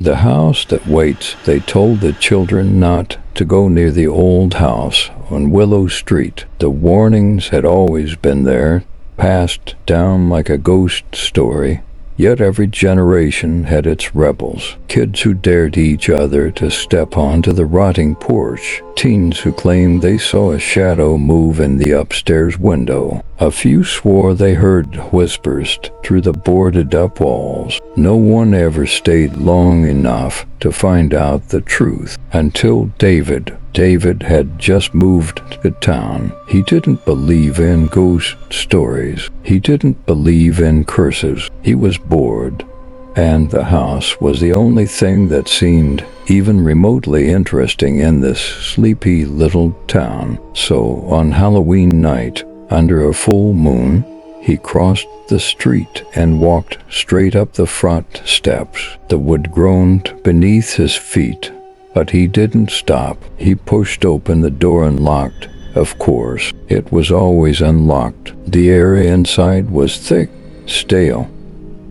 The house that waits. They told the children not to go near the old house on Willow Street. The warnings had always been there, passed down like a ghost story. Yet every generation had its rebels, kids who dared each other to step onto the rotting porch, teens who claimed they saw a shadow move in the upstairs window. A few swore they heard whispers through the boarded-up walls. No one ever stayed long enough to find out the truth until David. David had just moved to town. He didn't believe in ghost stories. He didn't believe in curses. He was bored, and the house was the only thing that seemed even remotely interesting in this sleepy little town. So on Halloween night, under a full moon, he crossed the street and walked straight up the front steps. The wood groaned beneath his feet, but he didn't stop. He pushed open the door and locked. Of course, it was always unlocked. The air inside was thick, stale,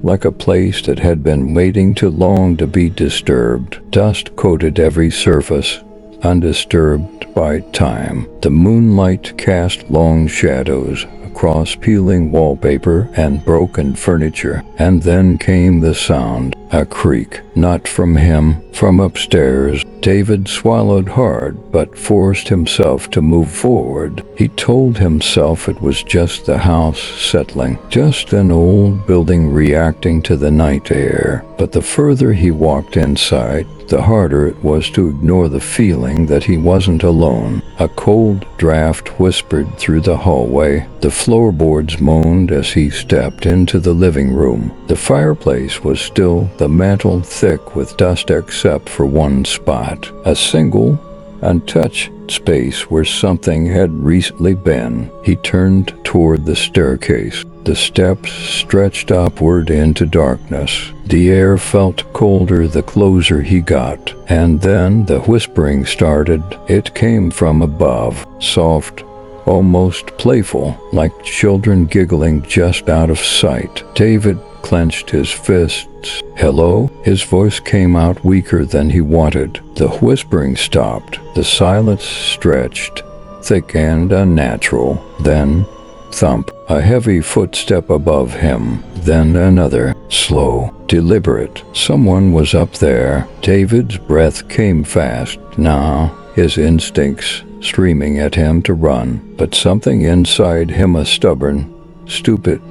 like a place that had been waiting too long to be disturbed. Dust coated every surface, undisturbed by time. The moonlight cast long shadows across peeling wallpaper and broken furniture. And then came the sound, a creak, not from him, from upstairs. David swallowed hard, but forced himself to move forward. He told himself it was just the house settling, just an old building reacting to the night air. But the further he walked inside, the harder it was to ignore the feeling that he wasn't alone. A cold draft whispered through the hallway. The floorboards moaned as he stepped into the living room. The fireplace was still, the mantel thick with dust except for one spot, a single, untouched space where something had recently been. He turned toward the staircase. The steps stretched upward into darkness. The air felt colder the closer he got, and then the whispering started. It came from above, soft, almost playful, like children giggling just out of sight. David clenched his fists. "Hello?" His voice came out weaker than he wanted. The whispering stopped. The silence stretched, thick and unnatural. Then, thump, a heavy footstep above him. Then another, slow, deliberate. Someone was up there. David's breath came fast now, his instincts screaming at him to run. But something inside him, a stubborn, stupid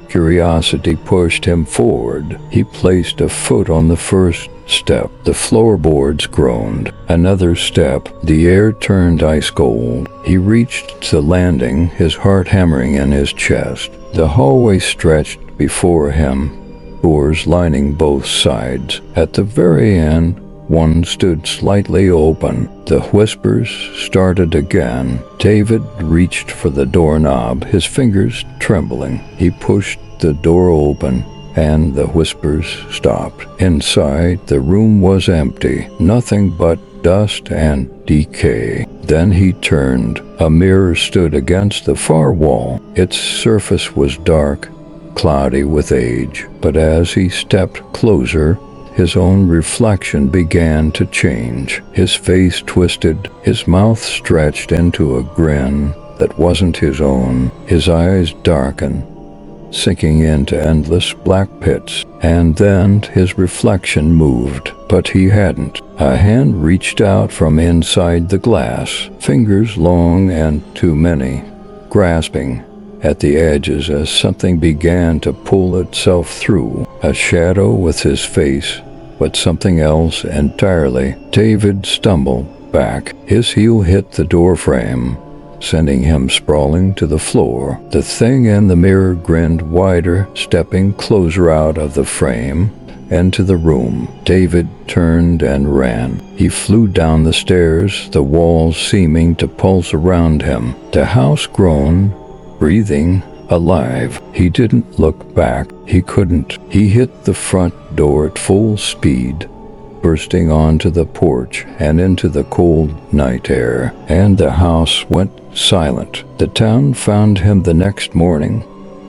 curiosity, pushed him forward. He placed a foot on the first step. The floorboards groaned. Another step. The air turned ice cold. He reached the landing, his heart hammering in his chest. The hallway stretched before him, doors lining both sides. At the very end, one stood slightly open. The whispers started again. David reached for the doorknob, his fingers trembling. He pushed the door open, and the whispers stopped. Inside, the room was empty, nothing but dust and decay. Then he turned. A mirror stood against the far wall. Its surface was dark, cloudy with age. But as he stepped closer, his own reflection began to change. His face twisted, his mouth stretched into a grin that wasn't his own. His eyes darkened, sinking into endless black pits. And then his reflection moved, but he hadn't. A hand reached out from inside the glass, fingers long and too many, grasping at the edges as something began to pull itself through. A shadow with his face, but something else entirely. David stumbled back. His heel hit the door frame, sending him sprawling to the floor. The thing in the mirror grinned wider, stepping closer out of the frame into the room. David turned and ran. He flew down the stairs, the walls seeming to pulse around him. The house groaned, breathing, alive. He didn't look back. He couldn't. He hit the front door at full speed, bursting onto the porch and into the cold night air. And the house went silent. The town found him the next morning,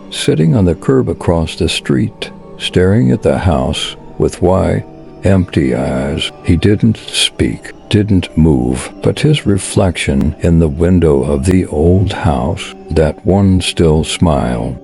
sitting on the curb across the street, staring at the house with wide, empty eyes. He didn't speak, didn't move, but his reflection in the window of the old house, that one still smile,